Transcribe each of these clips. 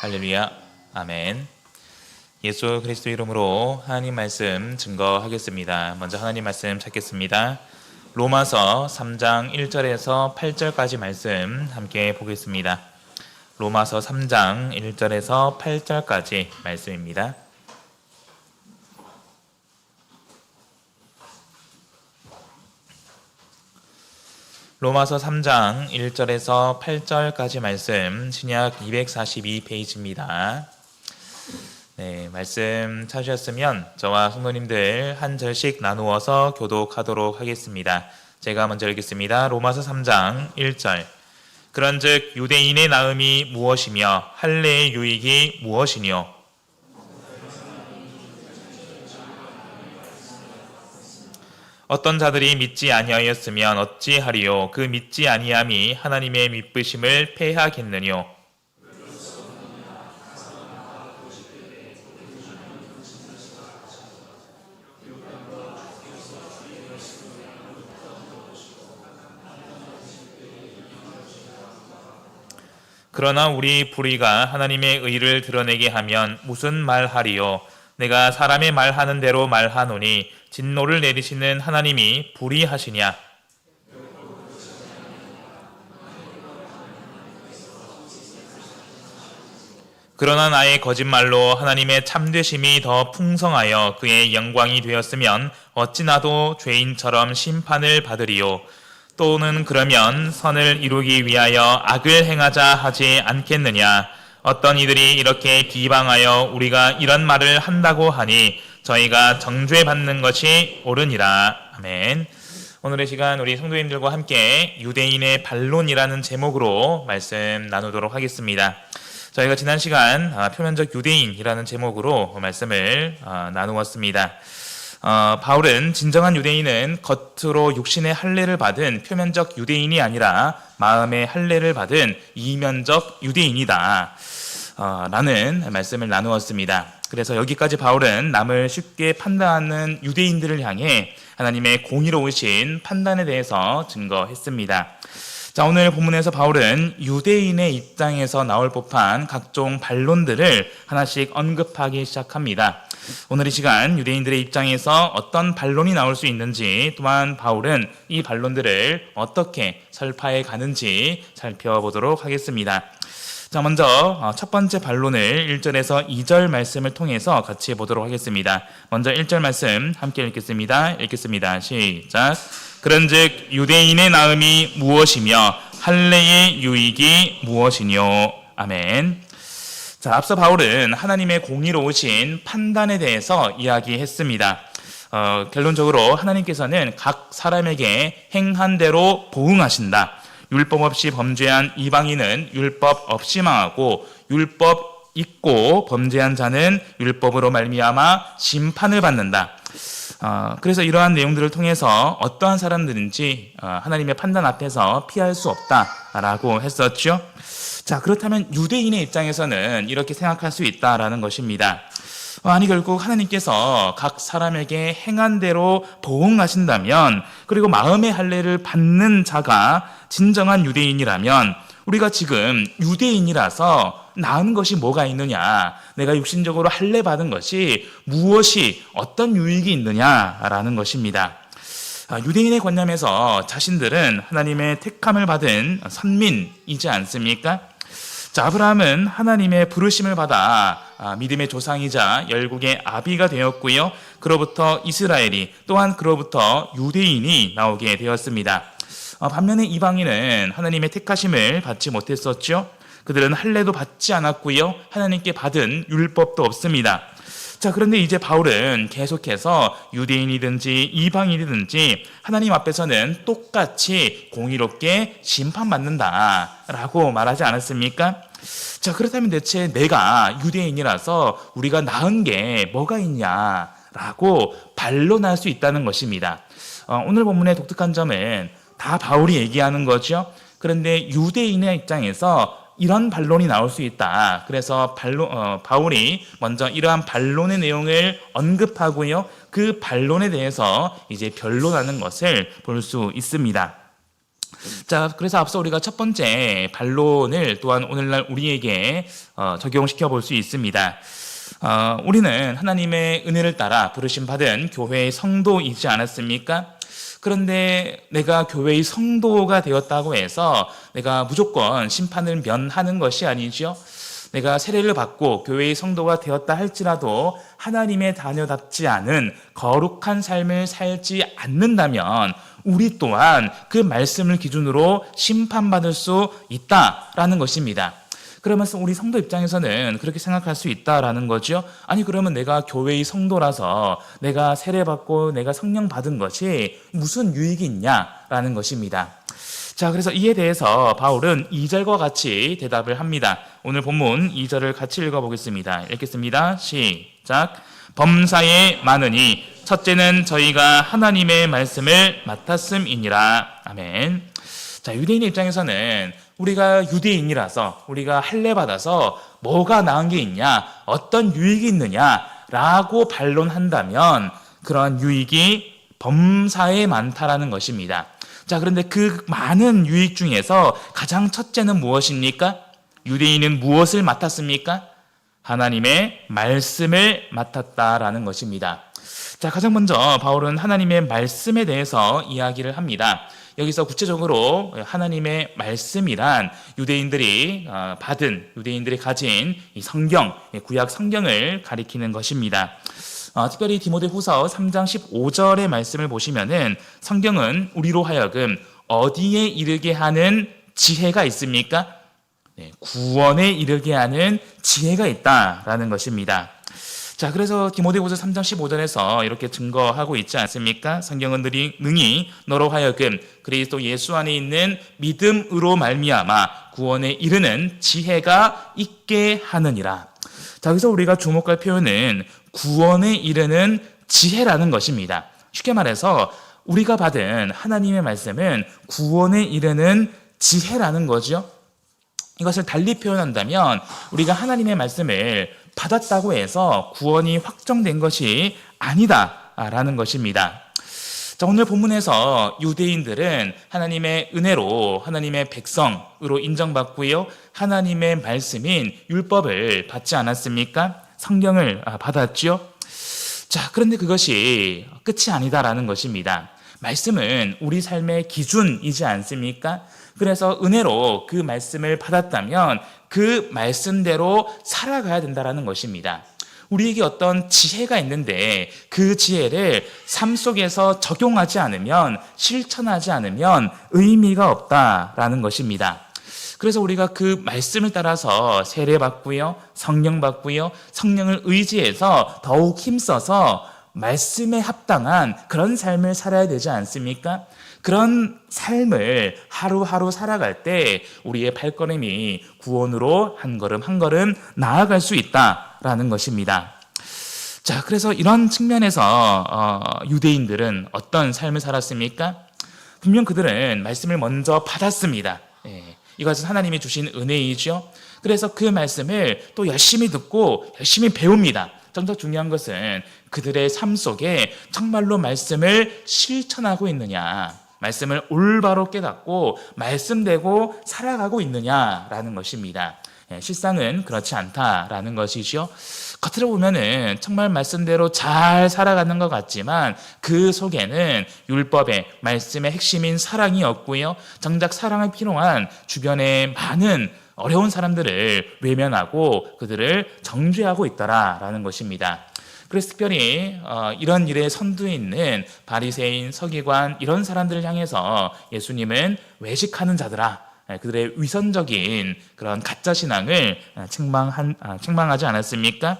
할렐루야. 아멘. 예수 그리스도 이름으로 하나님 말씀 증거하겠습니다. 먼저 하나님 말씀 찾겠습니다. 로마서 3장 1절에서 8절까지 말씀 함께 보겠습니다. 로마서 3장 1절에서 8절까지 말씀입니다. 로마서 3장 1절에서 8절까지 말씀 신약 242페이지입니다. 네, 말씀 찾으셨으면 저와 성도님들 한 절씩 나누어서 교독하도록 하겠습니다. 제가 먼저 읽겠습니다. 로마서 3장 1절. 그런즉 유대인의 나음이 무엇이며 할례의 유익이 무엇이뇨? 어떤 자들이 믿지 아니하였으면 어찌하리요? 그 믿지 아니함이 하나님의 믿으심을 패하겠느뇨? 그러나 우리 불의가 하나님의 의를 드러내게 하면 무슨 말하리요? 내가 사람의 말하는 대로 말하노니 진노를 내리시는 하나님이 불의하시냐? 그러나 나의 거짓말로 하나님의 참되심이 더 풍성하여 그의 영광이 되었으면 어찌 나도 죄인처럼 심판을 받으리요? 또는 그러면 선을 이루기 위하여 악을 행하자 하지 않겠느냐? 어떤 이들이 이렇게 비방하여 우리가 이런 말을 한다고 하니 저희가 정죄받는 것이 옳으니라. 아멘. 오늘의 시간 우리 성도님들과 함께 유대인의 반론이라는 제목으로 말씀 나누도록 하겠습니다. 저희가 지난 시간 표면적 유대인이라는 제목으로 말씀을 나누었습니다. 바울은 진정한 유대인은 겉으로 육신의 할례를 받은 표면적 유대인이 아니라 마음의 할례를 받은 이면적 유대인이다 라는 말씀을 나누었습니다. 그래서 여기까지 바울은 남을 쉽게 판단하는 유대인들을 향해 하나님의 공의로우신 판단에 대해서 증거했습니다. 자, 오늘 본문에서 바울은 유대인의 입장에서 나올 법한 각종 반론들을 하나씩 언급하기 시작합니다. 오늘 이 시간 유대인들의 입장에서 어떤 반론이 나올 수 있는지, 또한 바울은 이 반론들을 어떻게 설파해 가는지 살펴보도록 하겠습니다. 자, 먼저 첫 번째 반론을 1절에서 2절 말씀을 통해서 같이 보도록 하겠습니다. 먼저 1절 말씀 함께 읽겠습니다. 시작. 그런즉 유대인의 나음이 무엇이며 할례의 유익이 무엇이뇨? 아멘. 자, 앞서 바울은 하나님의 공의로우신 판단에 대해서 이야기했습니다. 결론적으로 하나님께서는 각 사람에게 행한 대로 보응하신다. 율법 없이 범죄한 이방인은 율법 없이 망하고 율법 있고 범죄한 자는 율법으로 말미암아 심판을 받는다. 그래서 이러한 내용들을 통해서 어떠한 사람들인지 하나님의 판단 앞에서 피할 수 없다라고 했었죠. 자, 그렇다면 유대인의 입장에서는 이렇게 생각할 수 있다라는 것입니다. 아니, 결국 하나님께서 각 사람에게 행한 대로 보응하신다면, 그리고 마음의 할례를 받는 자가 진정한 유대인이라면 우리가 지금 유대인이라서 나은 것이 뭐가 있느냐, 내가 육신적으로 할례 받은 것이 무엇이 어떤 유익이 있느냐라는 것입니다. 유대인의 관념에서 자신들은 하나님의 택함을 받은 선민이지 않습니까? 자, 아브라함은 하나님의 부르심을 받아 믿음의 조상이자 열국의 아비가 되었고요. 그로부터 이스라엘이, 또한 그로부터 유대인이 나오게 되었습니다. 반면에 이방인은 하나님의 택하심을 받지 못했었죠. 그들은 할례도 받지 않았고요. 하나님께 받은 율법도 없습니다. 자, 그런데 이제 바울은 계속해서 유대인이든지 이방인이든지 하나님 앞에서는 똑같이 공의롭게 심판받는다라고 말하지 않았습니까? 자, 그렇다면 대체 내가 유대인이라서 우리가 나은 게 뭐가 있냐라고 반론할 수 있다는 것입니다. 오늘 본문의 독특한 점은 다 바울이 얘기하는 거죠. 그런데 유대인의 입장에서 이런 반론이 나올 수 있다. 그래서 바울이 먼저 이러한 반론의 내용을 언급하고요. 그 반론에 대해서 이제 변론하는 것을 볼 수 있습니다. 자, 그래서 앞서 우리가 첫 번째 반론을 또한 오늘날 우리에게 적용시켜 볼 수 있습니다. 우리는 하나님의 은혜를 따라 부르심 받은 교회의 성도이지 않았습니까? 그런데 내가 교회의 성도가 되었다고 해서 내가 무조건 심판을 면하는 것이 아니죠. 내가 세례를 받고 교회의 성도가 되었다 할지라도 하나님의 자녀답지 않은 거룩한 삶을 살지 않는다면 우리 또한 그 말씀을 기준으로 심판받을 수 있다라는 것입니다. 그러면서 우리 성도 입장에서는 그렇게 생각할 수 있다라는 거죠. 아니 그러면 내가 교회의 성도라서 내가 세례받고 내가 성령 받은 것이 무슨 유익이 있냐라는 것입니다. 자, 그래서 이에 대해서 바울은 2절과 같이 대답을 합니다. 오늘 본문 2절을 같이 읽어보겠습니다. 읽겠습니다. 시작. 범사에 많으니 첫째는 저희가 하나님의 말씀을 맡았음이니라. 아멘. 자, 유대인 입장에서는 우리가 유대인이라서 우리가 할례 받아서 뭐가 나은 게 있냐, 어떤 유익이 있느냐라고 반론한다면 그런 유익이 범사에 많다라는 것입니다. 자, 그런데 그 많은 유익 중에서 가장 첫째는 무엇입니까? 유대인은 무엇을 맡았습니까? 하나님의 말씀을 맡았다라는 것입니다. 자, 가장 먼저 바울은 하나님의 말씀에 대해서 이야기를 합니다. 여기서 구체적으로 하나님의 말씀이란 유대인들이 가진 이 성경, 구약 성경을 가리키는 것입니다. 특별히 디모데후서 3장 15절의 말씀을 보시면은 성경은 우리로 하여금 어디에 이르게 하는 지혜가 있습니까? 구원에 이르게 하는 지혜가 있다라는 것입니다. 자, 그래서 디모데후서 3장 15절에서 이렇게 증거하고 있지 않습니까? 성경은 능히 너로 하여금 그리스도 예수 안에 있는 믿음으로 말미암아 구원에 이르는 지혜가 있게 하느니라. 자, 여기서 우리가 주목할 표현은 구원에 이르는 지혜라는 것입니다. 쉽게 말해서 우리가 받은 하나님의 말씀은 구원에 이르는 지혜라는 거죠. 이것을 달리 표현한다면 우리가 하나님의 말씀을 받았다고 해서 구원이 확정된 것이 아니다라는 것입니다. 자, 오늘 본문에서 유대인들은 하나님의 은혜로 하나님의 백성으로 인정받고요. 하나님의 말씀인 율법을 받지 않았습니까? 성경을 받았죠. 자, 그런데 그것이 끝이 아니다라는 것입니다. 말씀은 우리 삶의 기준이지 않습니까? 그래서 은혜로 그 말씀을 받았다면 그 말씀대로 살아가야 된다는 것입니다. 우리에게 어떤 지혜가 있는데 그 지혜를 삶 속에서 적용하지 않으면, 실천하지 않으면 의미가 없다라는 것입니다. 그래서 우리가 그 말씀을 따라서 세례받고요, 성령 받고요, 성령을 의지해서 더욱 힘써서 말씀에 합당한 그런 삶을 살아야 되지 않습니까? 그런 삶을 하루하루 살아갈 때 우리의 발걸음이 구원으로 한 걸음 한 걸음 나아갈 수 있다라는 것입니다. 자, 그래서 이런 측면에서 유대인들은 어떤 삶을 살았습니까? 분명 그들은 말씀을 먼저 받았습니다. 이것은 하나님이 주신 은혜이죠. 그래서 그 말씀을 또 열심히 듣고 열심히 배웁니다. 좀 더 중요한 것은 그들의 삶 속에 정말로 말씀을 실천하고 있느냐, 말씀을 올바로 깨닫고 말씀대로 살아가고 있느냐라는 것입니다. 실상은 그렇지 않다라는 것이죠. 겉으로 보면은 정말 말씀대로 잘 살아가는 것 같지만 그 속에는 율법의 말씀의 핵심인 사랑이 없고요. 정작 사랑이 필요한 주변의 많은 어려운 사람들을 외면하고 그들을 정죄하고 있다라는 것입니다. 그래서 특별히 이런 일에 선두에 있는 바리새인, 서기관 이런 사람들을 향해서 예수님은 외식하는 자들아, 그들의 위선적인 그런 가짜 신앙을 책망하지 않았습니까?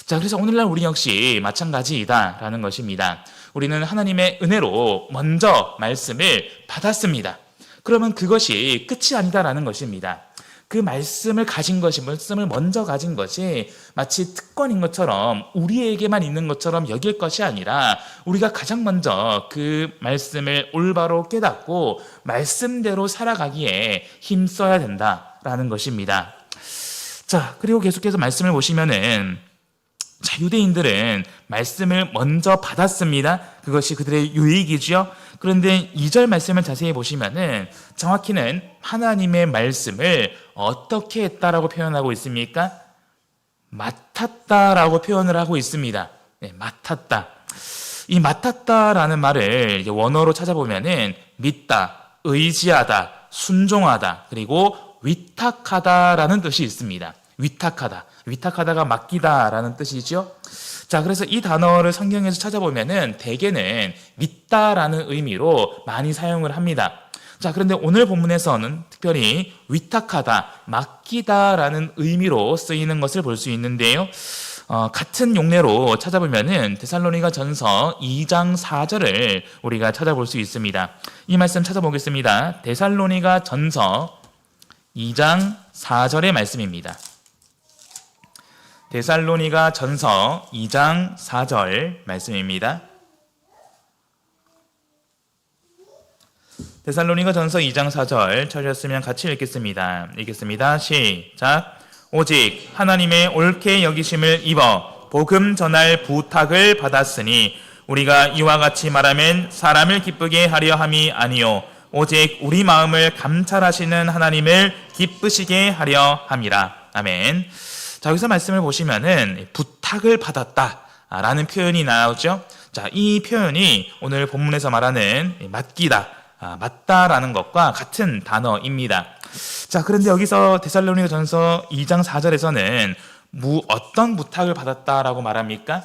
자, 그래서 오늘날 우리 역시 마찬가지이다라는 것입니다. 우리는 하나님의 은혜로 먼저 말씀을 받았습니다. 그러면 그것이 끝이 아니다라는 것입니다. 그 말씀을 가진 것이, 말씀을 먼저 가진 것이 마치 특권인 것처럼 우리에게만 있는 것처럼 여길 것이 아니라 우리가 가장 먼저 그 말씀을 올바로 깨닫고 말씀대로 살아가기에 힘써야 된다라는 것입니다. 자, 그리고 계속해서 말씀을 보시면은 자, 유대인들은 말씀을 먼저 받았습니다. 그것이 그들의 유익이죠. 그런데 2절 말씀을 자세히 보시면은 정확히는 하나님의 말씀을 어떻게 했다라고 표현하고 있습니까? 맡았다라고 표현을 하고 있습니다. 네, 맡았다. 이 맡았다라는 말을 원어로 찾아보면은 믿다, 의지하다, 순종하다, 그리고 위탁하다라는 뜻이 있습니다. 위탁하다. 위탁하다가 맡기다라는 뜻이죠. 자, 그래서 이 단어를 성경에서 찾아보면은 대개는 믿다라는 의미로 많이 사용을 합니다. 자, 그런데 오늘 본문에서는 특별히 위탁하다, 맡기다라는 의미로 쓰이는 것을 볼 수 있는데요. 같은 용례로 찾아보면은 데살로니가 전서 2장 4절을 우리가 찾아볼 수 있습니다. 이 말씀 찾아보겠습니다. 데살로니가 전서 2장 4절의 말씀입니다. 데살로니가 전서 2장 4절 말씀입니다. 데살로니가 전서 2장 4절 찾으셨으면 같이 읽겠습니다. 읽겠습니다. 시작. 오직 하나님의 옳게 여기심을 입어 복음 전할 부탁을 받았으니 우리가 이와 같이 말하면 사람을 기쁘게 하려 함이 아니요 오직 우리 마음을 감찰하시는 하나님을 기쁘시게 하려 함이라. 아멘. 자, 여기서 말씀을 보시면은 부탁을 받았다라는 표현이 나오죠. 자, 이 표현이 오늘 본문에서 말하는 맡기다, 맞다라는 것과 같은 단어입니다. 자, 그런데 여기서 데살로니가 전서 2장 4절에서는 어떤 부탁을 받았다라고 말합니까?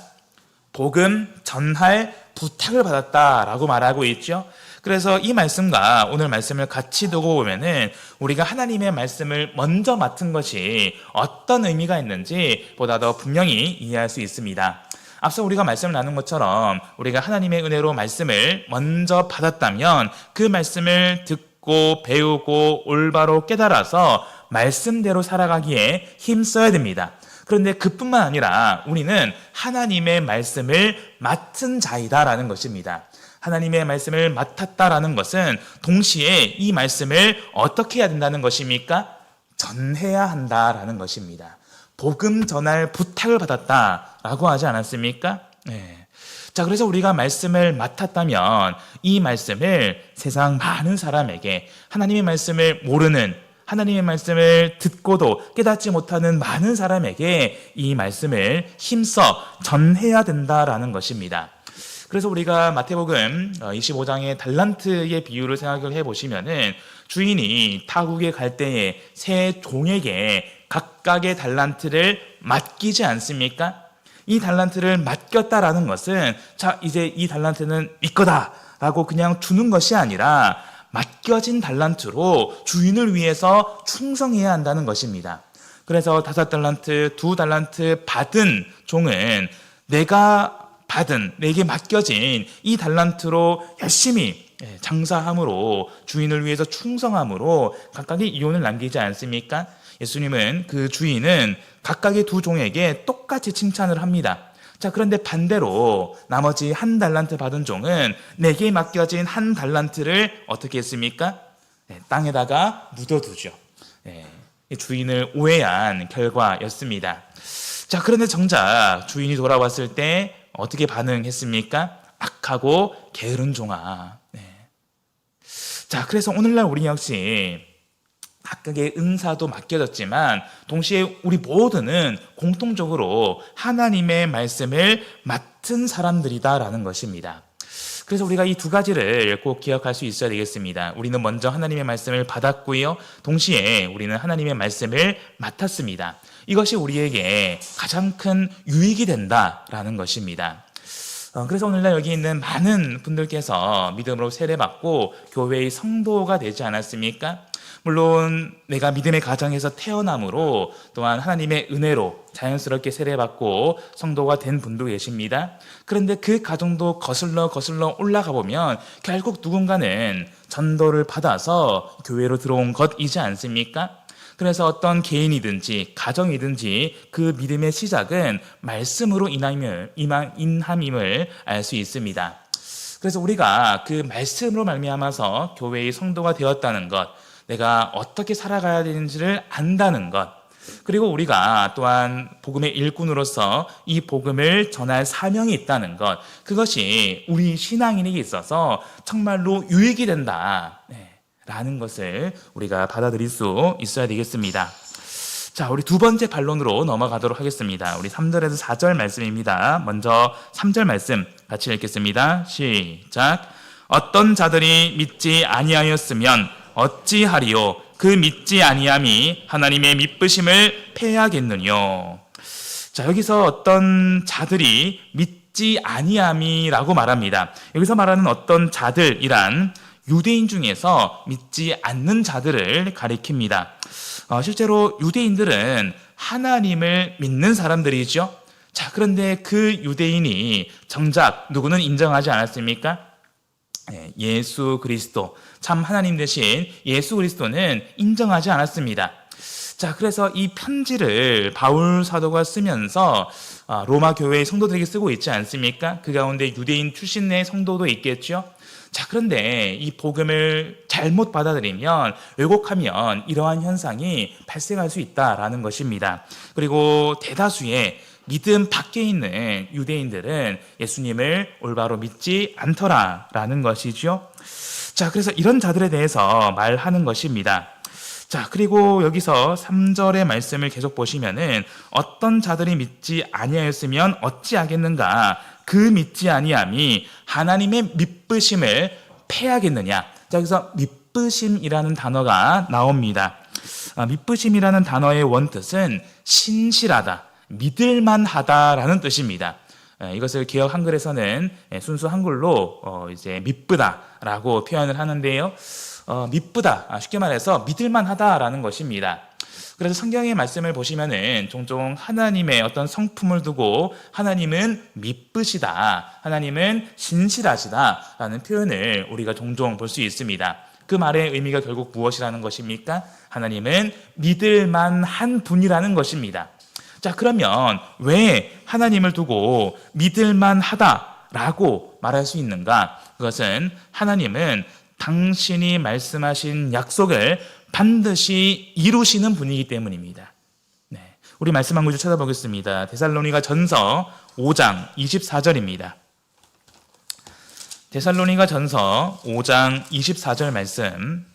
복음 전할 부탁을 받았다라고 말하고 있죠. 그래서 이 말씀과 오늘 말씀을 같이 두고 보면은 우리가 하나님의 말씀을 먼저 맡은 것이 어떤 의미가 있는지 보다 더 분명히 이해할 수 있습니다. 앞서 우리가 말씀을 나눈 것처럼 우리가 하나님의 은혜로 말씀을 먼저 받았다면 그 말씀을 듣고 배우고 올바로 깨달아서 말씀대로 살아가기에 힘써야 됩니다. 그런데 그뿐만 아니라 우리는 하나님의 말씀을 맡은 자이다라는 것입니다. 하나님의 말씀을 맡았다라는 것은 동시에 이 말씀을 어떻게 해야 된다는 것입니까? 전해야 한다라는 것입니다. 복음 전할 부탁을 받았다라고 하지 않았습니까? 네. 자, 그래서 우리가 말씀을 맡았다면 이 말씀을 세상 많은 사람에게 하나님의 말씀을 모르는 하나님의 말씀을 듣고도 깨닫지 못하는 많은 사람에게 이 말씀을 힘써 전해야 된다라는 것입니다. 그래서 우리가 마태복음 25장의 달란트의 비유를 생각을 해보시면은 주인이 타국에 갈 때에 세 종에게 각각의 달란트를 맡기지 않습니까? 이 달란트를 맡겼다라는 것은 자, 이제 이 달란트는 네 거다라고 그냥 주는 것이 아니라 맡겨진 달란트로 주인을 위해서 충성해야 한다는 것입니다. 그래서 5달란트, 2달란트 받은 종은 내게 맡겨진 이 달란트로 열심히 장사함으로 주인을 위해서 충성함으로 각각의 이혼을 남기지 않습니까? 예수님은 그 주인은 각각의 두 종에게 똑같이 칭찬을 합니다. 자, 그런데 반대로 나머지 1달란트 받은 종은 내게 맡겨진 1달란트를 어떻게 했습니까? 땅에다가 묻어두죠. 주인을 오해한 결과였습니다. 자, 그런데 정작 주인이 돌아왔을 때 어떻게 반응했습니까? 악하고 게으른 종아. 자, 그래서 오늘날 우리 역시 각각의 은사도 맡겨졌지만 동시에 우리 모두는 공통적으로 하나님의 말씀을 맡은 사람들이다라는 것입니다. 그래서 우리가 이 두 가지를 꼭 기억할 수 있어야 되겠습니다. 우리는 먼저 하나님의 말씀을 받았고요. 동시에 우리는 하나님의 말씀을 맡았습니다. 이것이 우리에게 가장 큰 유익이 된다라는 것입니다. 그래서 오늘날 여기 있는 많은 분들께서 믿음으로 세례받고 교회의 성도가 되지 않았습니까? 물론 내가 믿음의 가정에서 태어남으로 또한 하나님의 은혜로 자연스럽게 세례받고 성도가 된 분도 계십니다. 그런데 그 가정도 거슬러 올라가 보면 결국 누군가는 전도를 받아서 교회로 들어온 것이지 않습니까? 그래서 어떤 개인이든지 가정이든지 그 믿음의 시작은 말씀으로 인함임을 알 수 있습니다. 그래서 우리가 그 말씀으로 말미암아서 교회의 성도가 되었다는 것, 내가 어떻게 살아가야 되는지를 안다는 것, 그리고 우리가 또한 복음의 일꾼으로서 이 복음을 전할 사명이 있다는 것, 그것이 우리 신앙인에게 있어서 정말로 유익이 된다 라는 것을 우리가 받아들일 수 있어야 되겠습니다. 자, 우리 두 번째 반론으로 넘어가도록 하겠습니다. 우리 3절에서 4절 말씀입니다. 먼저 3절 말씀 같이 읽겠습니다. 시작. 어떤 자들이 믿지 아니하였으면 어찌하리요? 그 믿지 아니함이 하나님의 미쁘심을 패하겠느뇨. 자, 여기서 어떤 자들이 믿지 아니함이라고 말합니다. 여기서 말하는 어떤 자들이란 유대인 중에서 믿지 않는 자들을 가리킵니다. 실제로 유대인들은 하나님을 믿는 사람들이죠. 자, 그런데 그 유대인이 정작 누구는 인정하지 않았습니까? 예수 그리스도, 참 하나님 되신 예수 그리스도는 인정하지 않았습니다. 자, 그래서 이 편지를 바울 사도가 쓰면서 로마 교회의 성도들에게 쓰고 있지 않습니까? 그 가운데 유대인 출신의 성도도 있겠죠. 자, 그런데 이 복음을 잘못 받아들이면, 왜곡하면 이러한 현상이 발생할 수 있다라는 것입니다. 그리고 대다수의 믿음 밖에 있는 유대인들은 예수님을 올바로 믿지 않더라라는 것이죠. 자, 그래서 이런 자들에 대해서 말하는 것입니다. 자, 그리고 여기서 3절의 말씀을 계속 보시면은 어떤 자들이 믿지 아니하였으면 어찌하겠는가? 그 믿지 아니함이 하나님의 미쁘심을 패하겠느냐? 자, 여기서 미쁘심이라는 단어가 나옵니다. 미쁘심이라는 단어의 원뜻은 신실하다, 믿을만하다라는 뜻입니다. 이것을 개역 한글에서는 순수 한글로 이제 미쁘다라고 표현을 하는데요. 미쁘다, 쉽게 말해서 믿을만하다라는 것입니다. 그래서 성경의 말씀을 보시면은 종종 하나님의 어떤 성품을 두고 하나님은 미쁘시다, 하나님은 신실하시다라는 표현을 우리가 종종 볼 수 있습니다. 그 말의 의미가 결국 무엇이라는 것입니까? 하나님은 믿을만한 분이라는 것입니다. 자, 그러면 왜 하나님을 두고 믿을만하다라고 말할 수 있는가? 그것은 하나님은 당신이 말씀하신 약속을 반드시 이루시는 분이기 때문입니다. 네, 우리 말씀 한 구절 찾아보겠습니다. 데살로니가 전서 5장 24절입니다. 데살로니가 전서 5장 24절 말씀.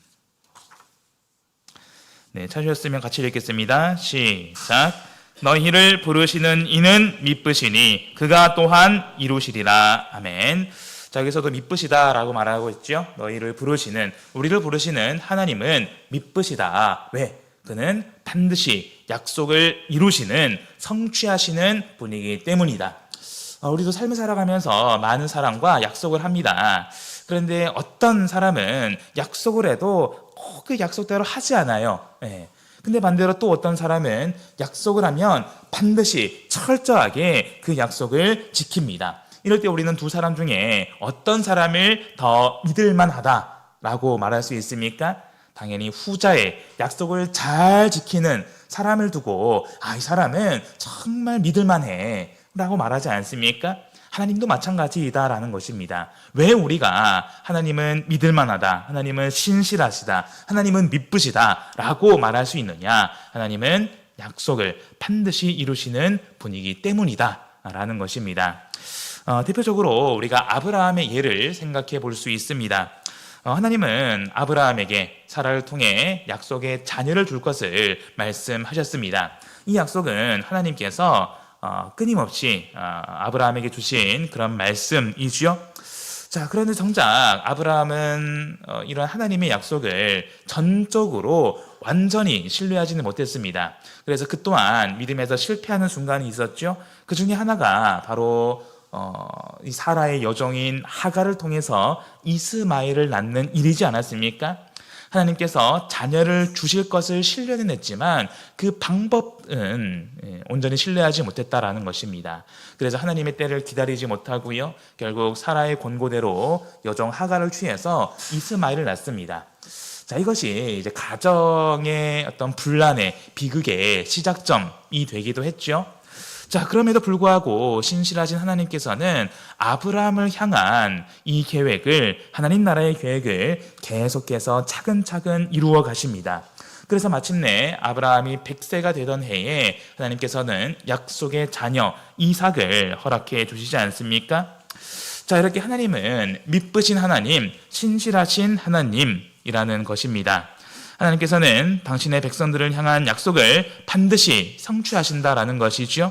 네, 찾으셨으면 같이 읽겠습니다. 시작. 너희를 부르시는 이는 미쁘시니 그가 또한 이루시리라. 아멘. 자, 여기서도 미쁘시다라고 말하고 있죠. 너희를 부르시는, 우리를 부르시는 하나님은 미쁘시다. 왜? 그는 반드시 약속을 이루시는, 성취하시는 분이기 때문이다. 우리도 삶을 살아가면서 많은 사람과 약속을 합니다. 그런데 어떤 사람은 약속을 해도 꼭 그 약속대로 하지 않아요. 근데 반대로 또 어떤 사람은 약속을 하면 반드시 철저하게 그 약속을 지킵니다. 이럴 때 우리는 두 사람 중에 어떤 사람을 더 믿을만하다라고 말할 수 있습니까? 당연히 후자의, 약속을 잘 지키는 사람을 두고 이 사람은 정말 믿을만해 라고 말하지 않습니까? 하나님도 마찬가지이다라는 것입니다. 왜 우리가 하나님은 믿을만하다, 하나님은 신실하시다, 하나님은 미쁘시다 라고 말할 수 있느냐? 하나님은 약속을 반드시 이루시는 분이기 때문이다 라는 것입니다. 대표적으로 우리가 아브라함의 예를 생각해 볼 수 있습니다. 하나님은 아브라함에게 사라를 통해 약속의 자녀를 줄 것을 말씀하셨습니다. 이 약속은 하나님께서 끊임없이 아브라함에게 주신 그런 말씀이죠. 자, 그런데 정작 아브라함은 이런 하나님의 약속을 전적으로 완전히 신뢰하지는 못했습니다. 그래서 그 또한 믿음에서 실패하는 순간이 있었죠. 그 중에 하나가 바로 이 사라의 여종인 하갈을 통해서 이스마엘을 낳는 일이지 않았습니까? 하나님께서 자녀를 주실 것을 신뢰는 했지만 그 방법은 온전히 신뢰하지 못했다라는 것입니다. 그래서 하나님의 때를 기다리지 못하고요, 결국 사라의 권고대로 여종 하갈을 취해서 이스마엘을 낳습니다. 자, 이것이 이제 가정의 어떤 분란의 비극의 시작점이 되기도 했죠. 자, 그럼에도 불구하고 신실하신 하나님께서는 아브라함을 향한 이 계획을, 하나님 나라의 계획을 계속해서 차근차근 이루어 가십니다. 그래서 마침내 아브라함이 100세가 되던 해에 하나님께서는 약속의 자녀 이삭을 허락해 주시지 않습니까? 자, 이렇게 하나님은 미쁘신 하나님, 신실하신 하나님이라는 것입니다. 하나님께서는 당신의 백성들을 향한 약속을 반드시 성취하신다라는 것이죠.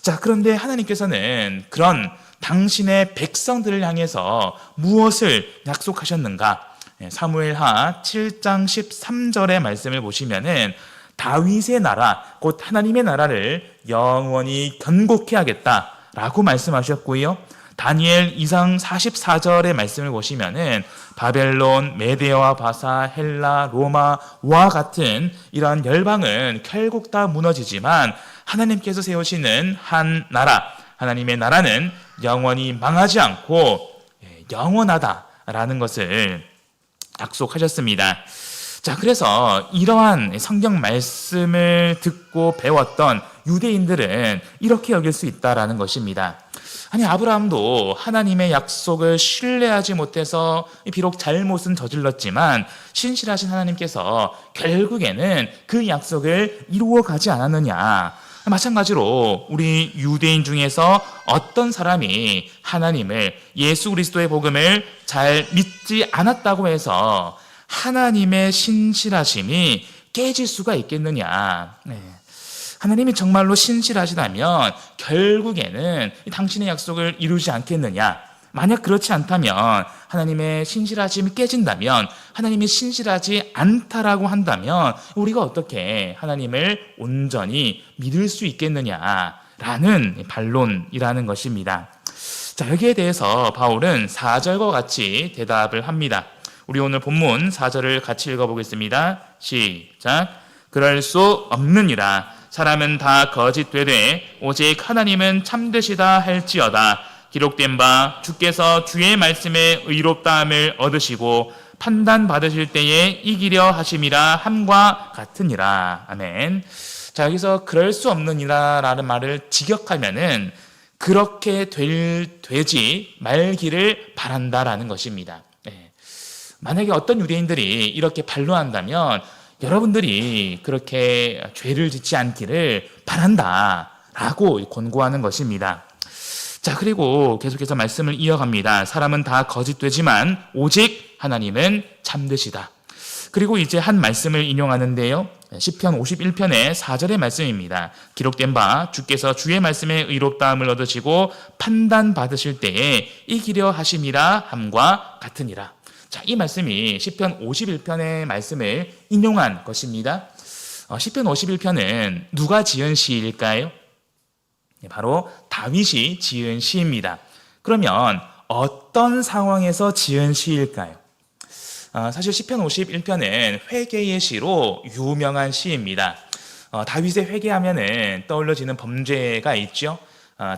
자, 그런데 하나님께서는 그런 당신의 백성들을 향해서 무엇을 약속하셨는가? 사무엘하 7장 13절의 말씀을 보시면은 다윗의 나라, 곧 하나님의 나라를 영원히 견고케 하겠다라고 말씀하셨고요. 다니엘 2장 44절의 말씀을 보시면은 바벨론, 메데와 바사, 헬라, 로마와 같은 이런 열방은 결국 다 무너지지만 하나님께서 세우시는 한 나라, 하나님의 나라는 영원히 망하지 않고 영원하다라는 것을 약속하셨습니다. 자, 그래서 이러한 성경 말씀을 듣고 배웠던 유대인들은 이렇게 여길 수 있다라는 것입니다. 아니, 아브라함도 하나님의 약속을 신뢰하지 못해서 비록 잘못은 저질렀지만 신실하신 하나님께서 결국에는 그 약속을 이루어 가지 않았느냐. 마찬가지로 우리 유대인 중에서 어떤 사람이 하나님을, 예수 그리스도의 복음을 잘 믿지 않았다고 해서 하나님의 신실하심이 깨질 수가 있겠느냐. 하나님이 정말로 신실하시다면 결국에는 당신의 약속을 이루지 않겠느냐. 만약 그렇지 않다면, 하나님의 신실하심이 깨진다면, 하나님이 신실하지 않다라고 한다면 우리가 어떻게 하나님을 온전히 믿을 수 있겠느냐라는 반론이라는 것입니다. 자, 여기에 대해서 바울은 4절과 같이 대답을 합니다. 우리 오늘 본문 4절을 같이 읽어보겠습니다. 시작. 그럴 수 없느니라. 사람은 다 거짓 되되 오직 하나님은 참되시다 할지어다. 기록된 바 주께서 주의 말씀에 의롭다함을 얻으시고 판단 받으실 때에 이기려 하심이라 함과 같으니라. 아멘. 자, 여기서 그럴 수 없느니라 라는 말을 직역하면은 그렇게 되지 말기를 바란다라는 것입니다. 만약에 어떤 유대인들이 이렇게 반론한다면 여러분들이 그렇게 죄를 짓지 않기를 바란다라고 권고하는 것입니다. 자, 그리고 계속해서 말씀을 이어갑니다. 사람은 다 거짓되지만 오직 하나님은 참되시다. 그리고 이제 한 말씀을 인용하는데요. 시편 51편의 4절의 말씀입니다. 기록된 바 주께서 주의 말씀에 의롭다함을 얻으시고 판단 받으실 때에 이기려 하심이라 함과 같으니라. 자, 이 말씀이 시편 51편의 말씀을 인용한 것입니다. 시편 51편은 누가 지은 시일까요? 바로 다윗이 지은 시입니다. 그러면 어떤 상황에서 지은 시일까요? 사실 시편 51편은 회개의 시로 유명한 시입니다. 다윗의 회개하면은 떠올려지는 범죄가 있죠.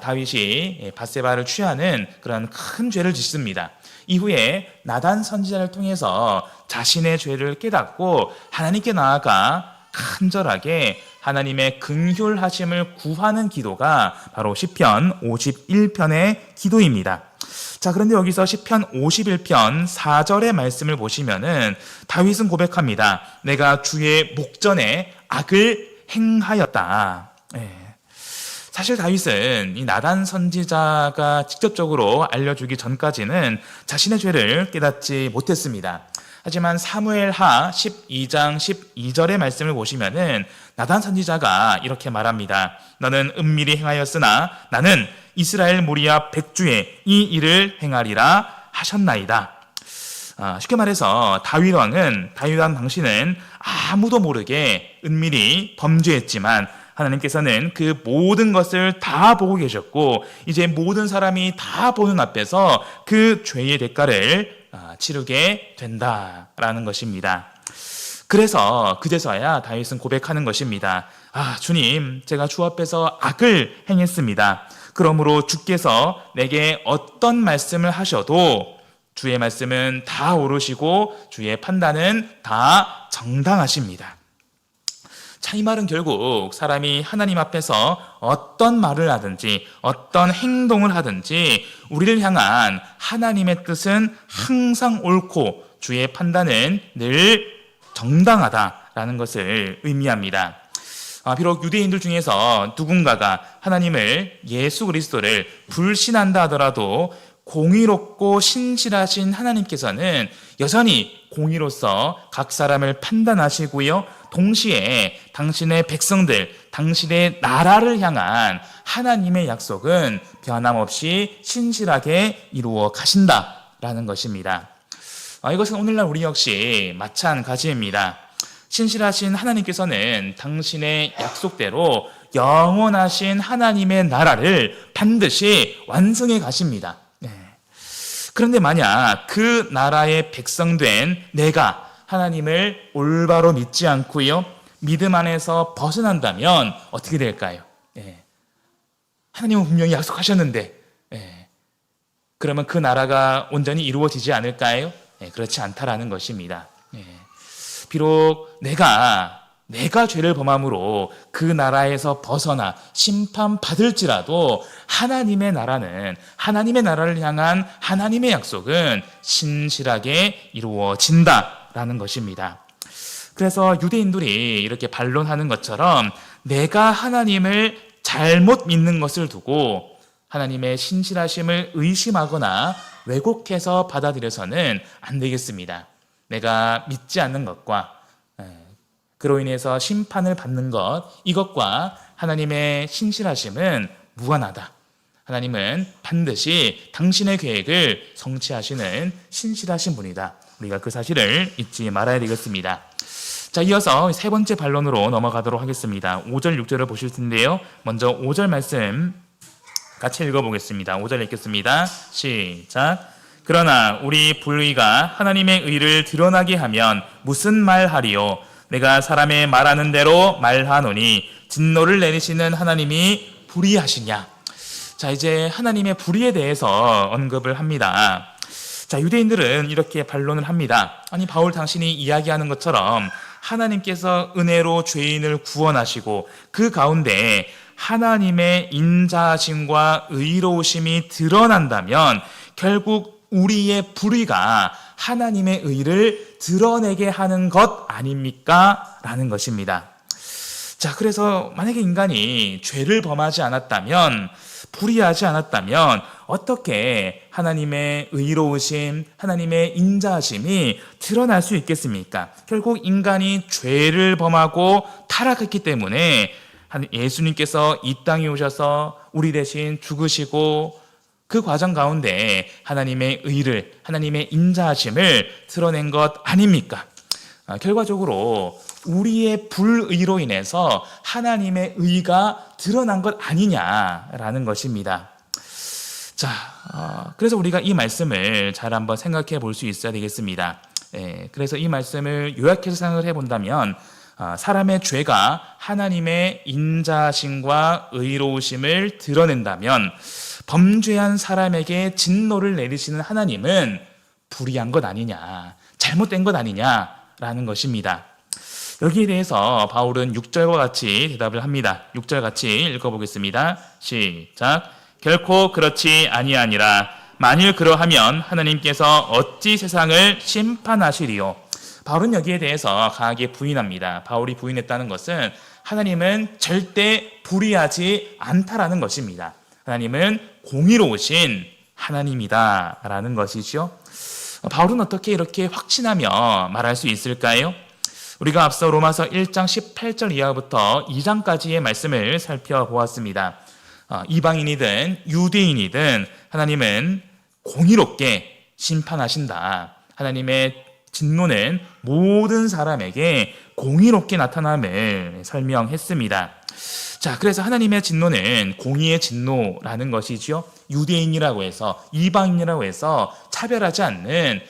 다윗이 밧세바를 취하는 그런 큰 죄를 짓습니다. 이후에 나단 선지자를 통해서 자신의 죄를 깨닫고 하나님께 나아가 간절하게 하나님의 긍휼하심을 구하는 기도가 바로 시편 51편의 기도입니다. 자, 그런데 여기서 시편 51편 4절의 말씀을 보시면은 다윗은 고백합니다. 내가 주의 목전에 악을 행하였다. 사실 다윗은 이 나단 선지자가 직접적으로 알려주기 전까지는 자신의 죄를 깨닫지 못했습니다. 하지만 사무엘하 12장 12절의 말씀을 보시면은 나단 선지자가 이렇게 말합니다. 너는 은밀히 행하였으나 나는 이스라엘 무리와 백주에 이 일을 행하리라 하셨나이다. 쉽게 말해서 다윗 왕은 당신은 아무도 모르게 은밀히 범죄했지만 하나님께서는 그 모든 것을 다 보고 계셨고 이제 모든 사람이 다 보는 앞에서 그 죄의 대가를 치르게 된다라는 것입니다. 그래서 그제서야 다윗은 고백하는 것입니다. 주님, 제가 주 앞에서 악을 행했습니다. 그러므로 주께서 내게 어떤 말씀을 하셔도 주의 말씀은 다 옳으시고 주의 판단은 다 정당하십니다. 자, 이 말은 결국 사람이 하나님 앞에서 어떤 말을 하든지 어떤 행동을 하든지 우리를 향한 하나님의 뜻은 항상 옳고 주의 판단은 늘 정당하다 라는 것을 의미합니다. 비록 유대인들 중에서 누군가가 하나님을, 예수 그리스도를 불신한다 하더라도 공의롭고 신실하신 하나님께서는 여전히 공의로서 각 사람을 판단하시고요, 동시에 당신의 백성들, 당신의 나라를 향한 하나님의 약속은 변함없이 신실하게 이루어 가신다라는 것입니다. 이것은 오늘날 우리 역시 마찬가지입니다. 신실하신 하나님께서는 당신의 약속대로 영원하신 하나님의 나라를 반드시 완성해 가십니다. 그런데 만약 그 나라의 백성된 내가 하나님을 올바로 믿지 않고요, 믿음 안에서 벗어난다면 어떻게 될까요? 하나님은 분명히 약속하셨는데 그러면 그 나라가 온전히 이루어지지 않을까요? 그렇지 않다라는 것입니다. 비록 내가 죄를 범함으로 그 나라에서 벗어나 심판받을지라도 하나님의 나라를 향한 하나님의 약속은 신실하게 이루어진다라는 것입니다. 그래서 유대인들이 이렇게 반론하는 것처럼 내가 하나님을 잘못 믿는 것을 두고 하나님의 신실하심을 의심하거나 왜곡해서 받아들여서는 안 되겠습니다. 내가 믿지 않는 것과 그로 인해서 심판을 받는 것, 이것과 하나님의 신실하심은 무관하다. 하나님은 반드시 당신의 계획을 성취하시는 신실하신 분이다. 우리가 그 사실을 잊지 말아야 되겠습니다. 자, 이어서 세 번째 반론으로 넘어가도록 하겠습니다. 5절, 6절을 보실 텐데요. 먼저 5절 말씀 같이 읽어보겠습니다. 5절 읽겠습니다. 시작. 그러나 우리 불의가 하나님의 의를 드러나게 하면 무슨 말하리요? 내가 사람의 말하는 대로 말하노니 진노를 내리시는 하나님이 불의하시냐? 자, 이제 하나님의 불의에 대해서 언급을 합니다. 자, 유대인들은 이렇게 반론을 합니다. 아니, 바울 당신이 이야기하는 것처럼 하나님께서 은혜로 죄인을 구원하시고 그 가운데 하나님의 인자하심과 의로우심이 드러난다면 결국 우리의 불의가 하나님의 의를 드러내게 하는 것 아닙니까? 라는 것입니다. 자, 그래서 만약에 인간이 죄를 범하지 않았다면, 불의하지 않았다면 어떻게 하나님의 의로우심, 하나님의 인자하심이 드러날 수 있겠습니까? 결국 인간이 죄를 범하고 타락했기 때문에 예수님께서 이 땅에 오셔서 우리 대신 죽으시고 그 과정 가운데 하나님의 의를, 하나님의 인자하심을 드러낸 것 아닙니까? 결과적으로 우리의 불의로 인해서 하나님의 의가 드러난 것 아니냐라는 것입니다. 자, 그래서 우리가 이 말씀을 잘 한번 생각해 볼 수 있어야 되겠습니다. 그래서 이 말씀을 요약해서 생각을 해본다면 사람의 죄가 하나님의 인자하심과 의로우심을 드러낸다면 범죄한 사람에게 진노를 내리시는 하나님은 불의한 것 아니냐, 잘못된 것 아니냐라는 것입니다. 여기에 대해서 바울은 6절과 같이 대답을 합니다. 6절 같이 읽어보겠습니다. 시작. 결코 그렇지 아니하니라. 만일 그러하면 하나님께서 어찌 세상을 심판하시리요. 바울은 여기에 대해서 강하게 부인합니다. 바울이 부인했다는 것은 하나님은 절대 불의하지 않다라는 것입니다. 하나님은 공의로우신 하나님이다라는 것이죠. 바울은 어떻게 이렇게 확신하며 말할 수 있을까요? 우리가 앞서 로마서 1장 18절 이하부터 2장까지의 말씀을 살펴보았습니다. 이방인이든 유대인이든 하나님은 공의롭게 심판하신다. 하나님의 진노는 모든 사람에게 공의롭게 나타남을 설명했습니다. 자, 그래서 하나님의 진노는 공의의 진노라는 것이죠. 유대인이라고 해서, 이방인이라고 해서 차별하지 않는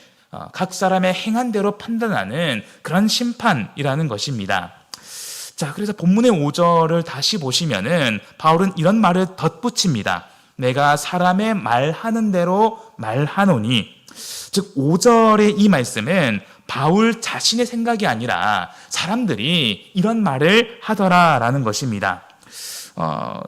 각 사람의 행한 대로 판단하는 그런 심판이라는 것입니다. 자, 그래서 본문의 5절을 다시 보시면은 바울은 이런 말을 덧붙입니다. 내가 사람의 말하는 대로 말하노니. 즉 5절의 이 말씀은 바울 자신의 생각이 아니라 사람들이 이런 말을 하더라라는 것입니다.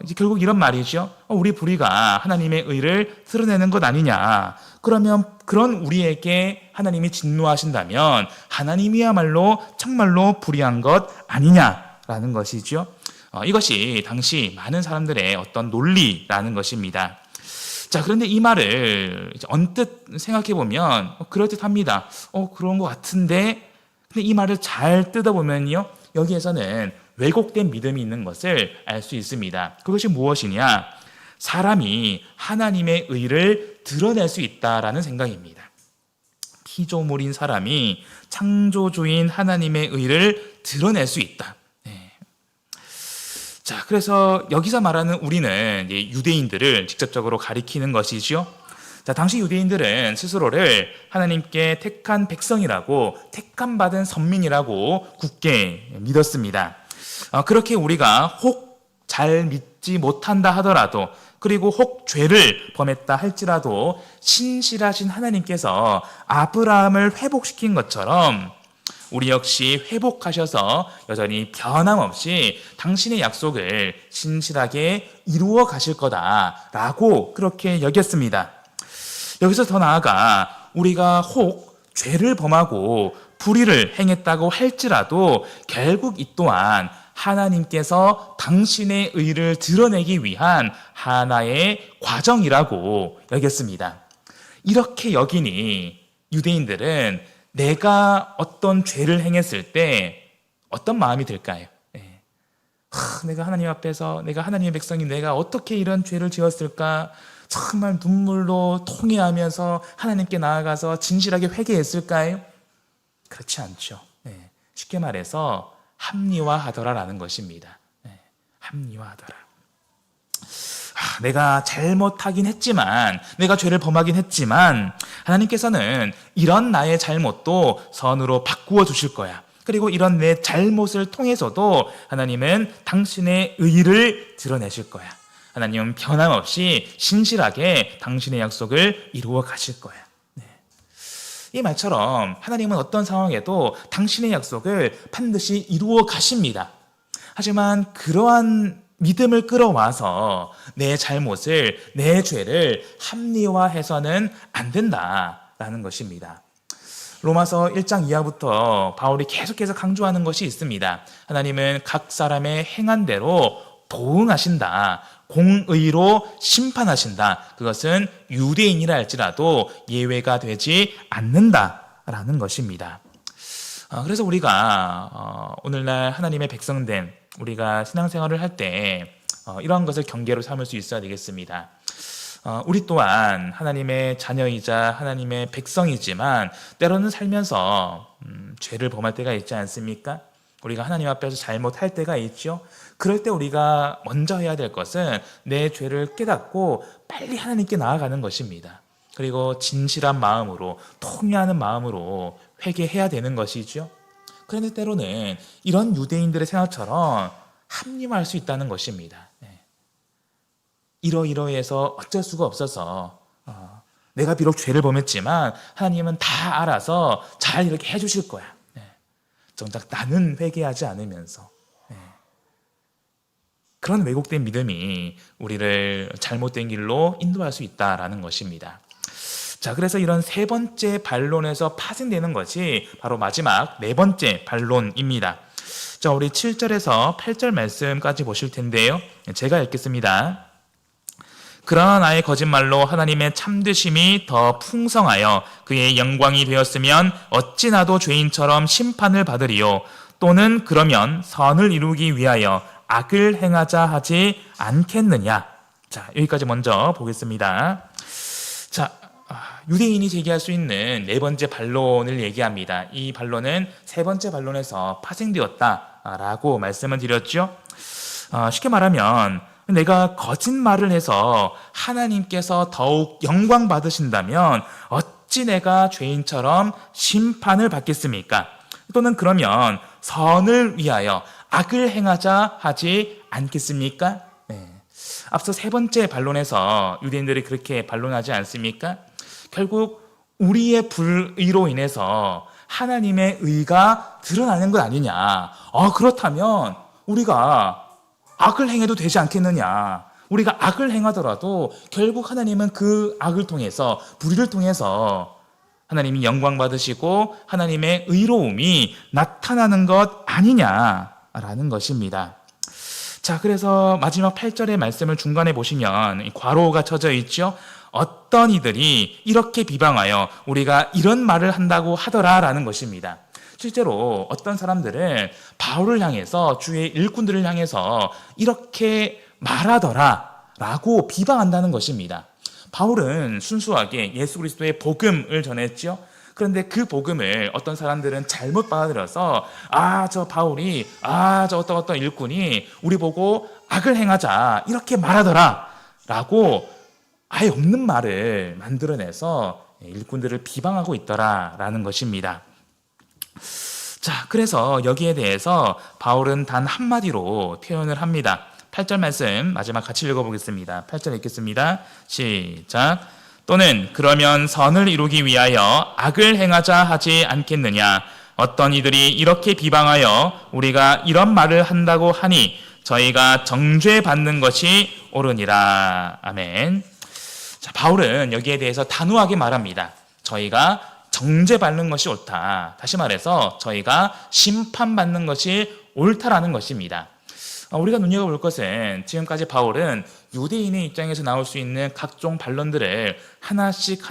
이제 결국 이런 말이죠. 우리 불의가 하나님의 의를 드러내는 것 아니냐. 그러면 그런 우리에게 하나님이 진노하신다면 하나님이야말로 정말로 불의한 것 아니냐라는 것이죠. 이것이 당시 많은 사람들의 어떤 논리라는 것입니다. 자, 그런데 이 말을 언뜻 생각해 보면 그럴듯합니다. 그런 것 같은데, 근데 이 말을 잘 뜯어보면요, 여기에서는 왜곡된 믿음이 있는 것을 알 수 있습니다. 그것이 무엇이냐? 사람이 하나님의 의를 드러낼 수 있다라는 생각입니다. 피조물인 사람이 창조주인 하나님의 의를 드러낼 수 있다. 자, 그래서 여기서 말하는 우리는 유대인들을 직접적으로 가리키는 것이죠. 자, 당시 유대인들은 스스로를 하나님께 택한 백성이라고, 택함받은 선민이라고 굳게 믿었습니다. 그렇게 우리가 혹 잘 믿지 못한다 하더라도, 그리고 혹 죄를 범했다 할지라도 신실하신 하나님께서 아브라함을 회복시킨 것처럼 우리 역시 회복하셔서 여전히 변함없이 당신의 약속을 신실하게 이루어 가실 거다라고 그렇게 여겼습니다. 여기서 더 나아가 우리가 혹 죄를 범하고 불의를 행했다고 할지라도 결국 이 또한 하나님께서 당신의 의를 드러내기 위한 하나의 과정이라고 여겼습니다. 이렇게 여기니 유대인들은 내가 어떤 죄를 행했을 때 어떤 마음이 들까요? 내가 하나님 앞에서, 내가 하나님의 백성인 내가 어떻게 이런 죄를 지었을까? 정말 눈물로 통회하면서 하나님께 나아가서 진실하게 회개했을까요? 그렇지 않죠. 쉽게 말해서 합리화하더라라는 것입니다. 합리화하더라. 내가 잘못하긴 했지만, 내가 죄를 범하긴 했지만 하나님께서는 이런 나의 잘못도 선으로 바꾸어 주실 거야. 그리고 이런 내 잘못을 통해서도 하나님은 당신의 의를 드러내실 거야. 하나님은 변함없이 신실하게 당신의 약속을 이루어 가실 거야. 이 말처럼 하나님은 어떤 상황에도 당신의 약속을 반드시 이루어 가십니다. 하지만 그러한 믿음을 끌어와서 내 잘못을, 내 죄를 합리화해서는 안 된다라는 것입니다. 로마서 1장 이하부터 바울이 계속해서 강조하는 것이 있습니다. 하나님은 각 사람의 행한 대로 보응하신다. 공의로 심판하신다. 그것은 유대인이라 할지라도 예외가 되지 않는다라는 것입니다. 그래서 우리가 오늘날 하나님의 백성된 우리가 신앙생활을 할 때 이러한 것을 경계로 삼을 수 있어야 되겠습니다. 우리 또한 하나님의 자녀이자 하나님의 백성이지만 때로는 살면서 죄를 범할 때가 있지 않습니까? 우리가 하나님 앞에서 잘못할 때가 있죠. 그럴 때 우리가 먼저 해야 될 것은 내 죄를 깨닫고 빨리 하나님께 나아가는 것입니다. 그리고 진실한 마음으로, 통회하는 마음으로 회개해야 되는 것이죠. 그런데 때로는 이런 유대인들의 생각처럼 합리화할 수 있다는 것입니다. 이러이러해서 어쩔 수가 없어서 내가 비록 죄를 범했지만 하나님은 다 알아서 잘 이렇게 해주실 거야. 정작 나는 회개하지 않으면서 그런 왜곡된 믿음이 우리를 잘못된 길로 인도할 수 있다라는 것입니다. 자, 그래서 이런 세 번째 반론에서 파생되는 것이 바로 마지막 네 번째 반론입니다. 자, 우리 7절에서 8절 말씀까지 보실 텐데요. 제가 읽겠습니다. 그러나 나의 거짓말로 하나님의 참되심이 더 풍성하여 그의 영광이 되었으면 어찌 나도 죄인처럼 심판을 받으리요. 또는 그러면 선을 이루기 위하여 악을 행하자 하지 않겠느냐. 자, 여기까지 먼저 보겠습니다. 자, 유대인이 제기할 수 있는 네 번째 반론을 얘기합니다. 이 반론은 세 번째 반론에서 파생되었다라고 말씀을 드렸죠. 쉽게 말하면 내가 거짓말을 해서 하나님께서 더욱 영광 받으신다면 어찌 내가 죄인처럼 심판을 받겠습니까? 또는 그러면 선을 위하여 악을 행하자 하지 않겠습니까? 앞서 세 번째 반론에서 유대인들이 그렇게 반론하지 않습니까? 결국 우리의 불의로 인해서 하나님의 의가 드러나는 것 아니냐. 그렇다면 우리가 악을 행해도 되지 않겠느냐. 우리가 악을 행하더라도 결국 하나님은 그 악을 통해서, 불의를 통해서 하나님이 영광 받으시고 하나님의 의로움이 나타나는 것 아니냐라는 것입니다. 자, 그래서 마지막 8절의 말씀을 중간에 보시면 괄호가 쳐져 있죠. 어떤 이들이 이렇게 비방하여 우리가 이런 말을 한다고 하더라라는 것입니다. 실제로 어떤 사람들은 바울을 향해서, 주의 일꾼들을 향해서 이렇게 말하더라라고 비방한다는 것입니다. 바울은 순수하게 예수 그리스도의 복음을 전했죠. 그런데 그 복음을 어떤 사람들은 잘못 받아들여서 저 바울이 저 어떤 일꾼이 우리 보고 악을 행하자 이렇게 말하더라 라고 아예 없는 말을 만들어내서 일꾼들을 비방하고 있더라라는 것입니다. 자, 그래서 여기에 대해서 바울은 단 한마디로 표현을 합니다. 8절 말씀 마지막 같이 읽어보겠습니다. 8절 읽겠습니다. 시작. 또는 그러면 선을 이루기 위하여 악을 행하자 하지 않겠느냐. 어떤 이들이 이렇게 비방하여 우리가 이런 말을 한다고 하니 저희가 정죄받는 것이 옳으니라. 아멘. 자, 바울은 여기에 대해서 단호하게 말합니다. 저희가 정죄받는 것이 옳다. 다시 말해서 저희가 심판받는 것이 옳다라는 것입니다. 우리가 눈여겨볼 것은 지금까지 바울은 유대인의 입장에서 나올 수 있는 각종 반론들을 하나씩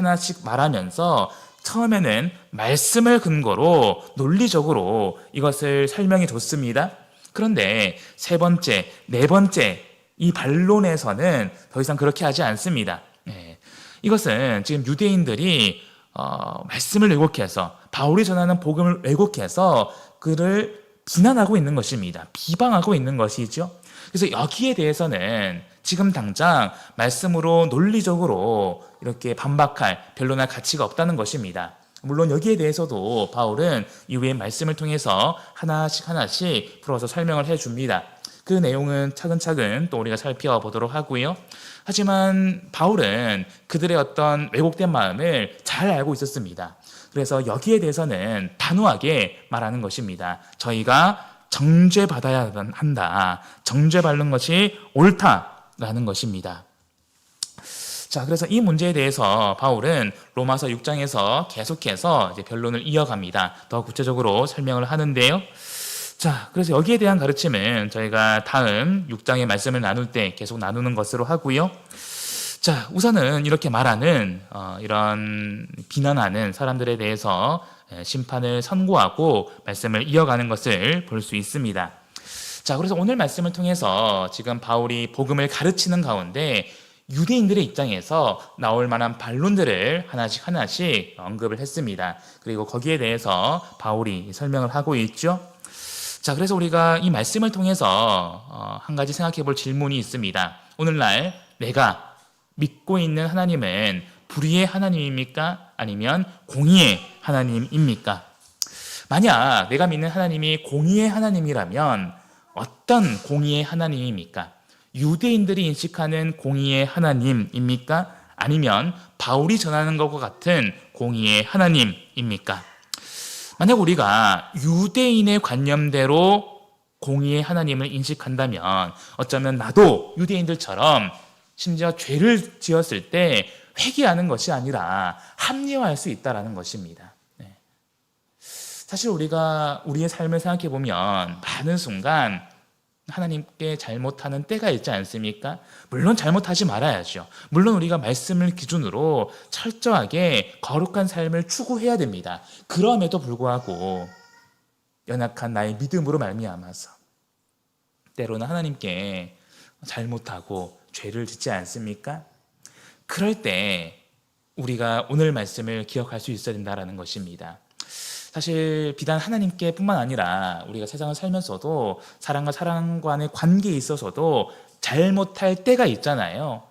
말하면서 처음에는 말씀을 근거로 논리적으로 이것을 설명해 줬습니다. 그런데 세 번째, 네 번째 이 반론에서는 더 이상 그렇게 하지 않습니다. 이것은 지금 유대인들이 말씀을 왜곡해서, 바울이 전하는 복음을 왜곡해서 그를 비난하고 있는 것입니다. 비방하고 있는 것이죠. 그래서 여기에 대해서는 지금 당장 말씀으로 논리적으로 이렇게 반박할, 변론할 가치가 없다는 것입니다. 물론 여기에 대해서도 바울은 이후에 말씀을 통해서 하나씩 풀어서 설명을 해줍니다. 그 내용은 차근차근 또 우리가 살펴보도록 하고요. 하지만 바울은 그들의 어떤 왜곡된 마음을 잘 알고 있었습니다. 그래서 여기에 대해서는 단호하게 말하는 것입니다. 저희가 정죄받아야 한다. 정죄받는 것이 옳다라는 것입니다. 자, 그래서 이 문제에 대해서 바울은 로마서 6장에서 계속해서 이제 변론을 이어갑니다. 더 구체적으로 설명을 하는데요. 자, 그래서 여기에 대한 가르침은 저희가 다음 6장의 말씀을 나눌 때 계속 나누는 것으로 하고요. 자, 우선은 이렇게 말하는 이런 비난하는 사람들에 대해서 심판을 선고하고 말씀을 이어가는 것을 볼 수 있습니다. 자, 그래서 오늘 말씀을 통해서 지금 바울이 복음을 가르치는 가운데 유대인들의 입장에서 나올 만한 반론들을 하나씩 언급을 했습니다. 그리고 거기에 대해서 바울이 설명을 하고 있죠. 자, 그래서 우리가 이 말씀을 통해서 한 가지 생각해 볼 질문이 있습니다. 오늘날 내가 믿고 있는 하나님은 불의의 하나님입니까? 아니면 공의의 하나님입니까? 만약 내가 믿는 하나님이 공의의 하나님이라면 어떤 공의의 하나님입니까? 유대인들이 인식하는 공의의 하나님입니까? 아니면 바울이 전하는 것과 같은 공의의 하나님입니까? 만약 우리가 유대인의 관념대로 공의의 하나님을 인식한다면 어쩌면 나도 유대인들처럼 심지어 죄를 지었을 때 회개하는 것이 아니라 합리화할 수 있다는 것입니다. 사실 우리가 우리의 삶을 생각해 보면 많은 순간 하나님께 잘못하는 때가 있지 않습니까? 물론 잘못하지 말아야죠. 물론 우리가 말씀을 기준으로 철저하게 거룩한 삶을 추구해야 됩니다. 그럼에도 불구하고 연약한 나의 믿음으로 말미암아서 때로는 하나님께 잘못하고 죄를 짓지 않습니까? 그럴 때 우리가 오늘 말씀을 기억할 수 있어야 된다는 것입니다. 사실 비단 하나님께 뿐만 아니라 우리가 세상을 살면서도 사람과 사람 간의 관계에 있어서도 잘못할 때가 있잖아요.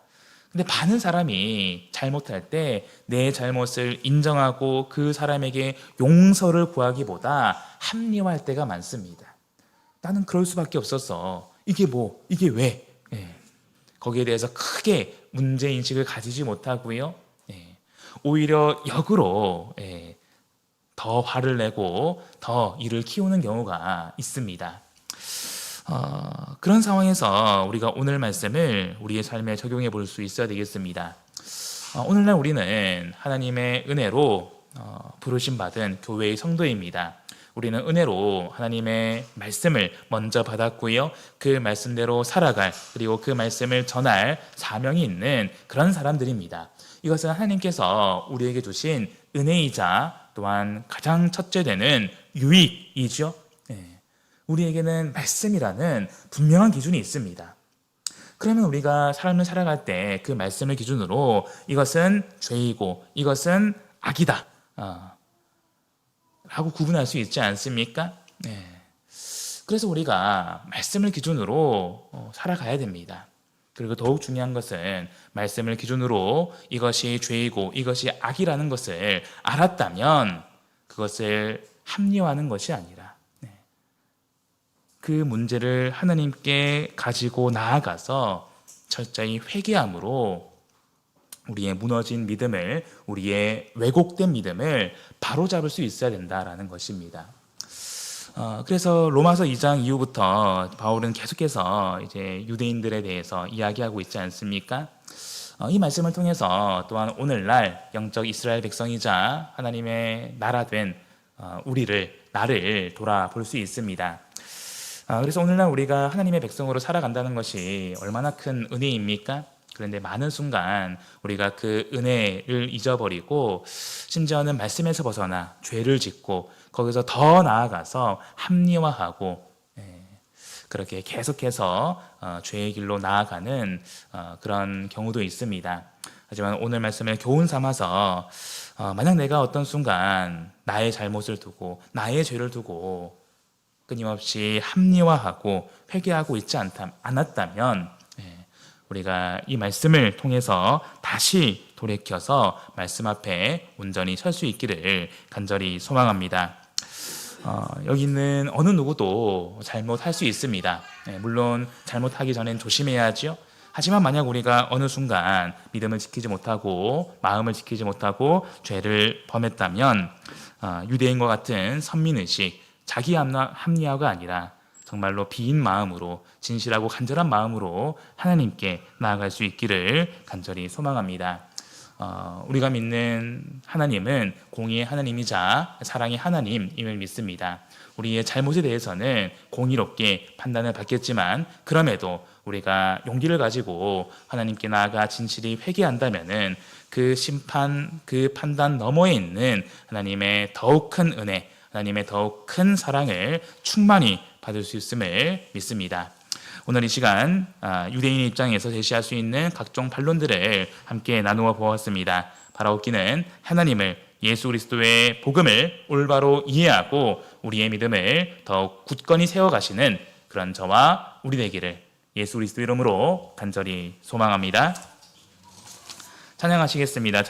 근데 많은 사람이 잘못할 때 내 잘못을 인정하고 그 사람에게 용서를 구하기보다 합리화할 때가 많습니다. 나는 그럴 수밖에 없었어. 이게 왜? 거기에 대해서 크게 문제인식을 가지지 못하고요. 오히려 역으로 더 화를 내고 더 일을 키우는 경우가 있습니다. 그런 상황에서 우리가 오늘 말씀을 우리의 삶에 적용해 볼 수 있어야 되겠습니다. 오늘날 우리는 하나님의 은혜로 부르심 받은 교회의 성도입니다. 우리는 은혜로 하나님의 말씀을 먼저 받았고요. 그 말씀대로 살아갈, 그리고 그 말씀을 전할 사명이 있는 그런 사람들입니다. 이것은 하나님께서 우리에게 주신 은혜이자 또한 가장 첫째 되는 유익이죠. 우리에게는 말씀이라는 분명한 기준이 있습니다. 그러면 우리가 삶을 살아갈 때 그 말씀을 기준으로 이것은 죄이고 이것은 악이다 라고 구분할 수 있지 않습니까? 그래서 우리가 말씀을 기준으로 살아가야 됩니다. 그리고 더욱 중요한 것은 말씀을 기준으로 이것이 죄이고 이것이 악이라는 것을 알았다면 그것을 합리화하는 것이 아니라 그 문제를 하나님께 가지고 나아가서 철저히 회개함으로 우리의 무너진 믿음을, 우리의 왜곡된 믿음을 바로잡을 수 있어야 된다라는 것입니다. 그래서 로마서 2장 이후부터 바울은 계속해서 이제 유대인들에 대해서 이야기하고 있지 않습니까? 이 말씀을 통해서 또한 오늘날 영적 이스라엘 백성이자 하나님의 나라된 나를 돌아볼 수 있습니다. 그래서 오늘날 우리가 하나님의 백성으로 살아간다는 것이 얼마나 큰 은혜입니까? 그런데 많은 순간 우리가 그 은혜를 잊어버리고 심지어는 말씀에서 벗어나 죄를 짓고 거기서 더 나아가서 합리화하고 그렇게 계속해서 죄의 길로 나아가는 그런 경우도 있습니다. 하지만 오늘 말씀을 교훈 삼아서 만약 내가 어떤 순간 나의 잘못을 두고 나의 죄를 두고 끊임없이 합리화하고 회개하고 있지 않았다면 우리가 이 말씀을 통해서 다시 돌이켜서 말씀 앞에 온전히 설 수 있기를 간절히 소망합니다. 여기 있는 어느 누구도 잘못할 수 있습니다. 물론 잘못하기 전엔 조심해야죠. 하지만 만약 우리가 어느 순간 믿음을 지키지 못하고 마음을 지키지 못하고 죄를 범했다면 유대인과 같은 선민의식, 자기 합리화가 아니라 정말로 비인 마음으로 진실하고 간절한 마음으로 하나님께 나아갈 수 있기를 간절히 소망합니다. 우리가 믿는 하나님은 공의의 하나님이자 사랑의 하나님임을 믿습니다. 우리의 잘못에 대해서는 공의롭게 판단을 받겠지만 그럼에도 우리가 용기를 가지고 하나님께 나아가 진실이 회개한다면은 그 심판, 그 판단 너머에 있는 하나님의 더욱 큰 은혜, 하나님의 더욱 큰 사랑을 충만히 받을 수 있음을 믿습니다. 오늘 이 시간 유대인의 입장에서 제시할 수 있는 각종 반론들을 함께 나누어 보았습니다. 바라옵기는 하나님을, 예수 그리스도의 복음을 올바로 이해하고 우리의 믿음을 더욱 굳건히 세워가시는 그런 저와 우리 되기를 예수 그리스도 이름으로 간절히 소망합니다. 찬양하시겠습니다.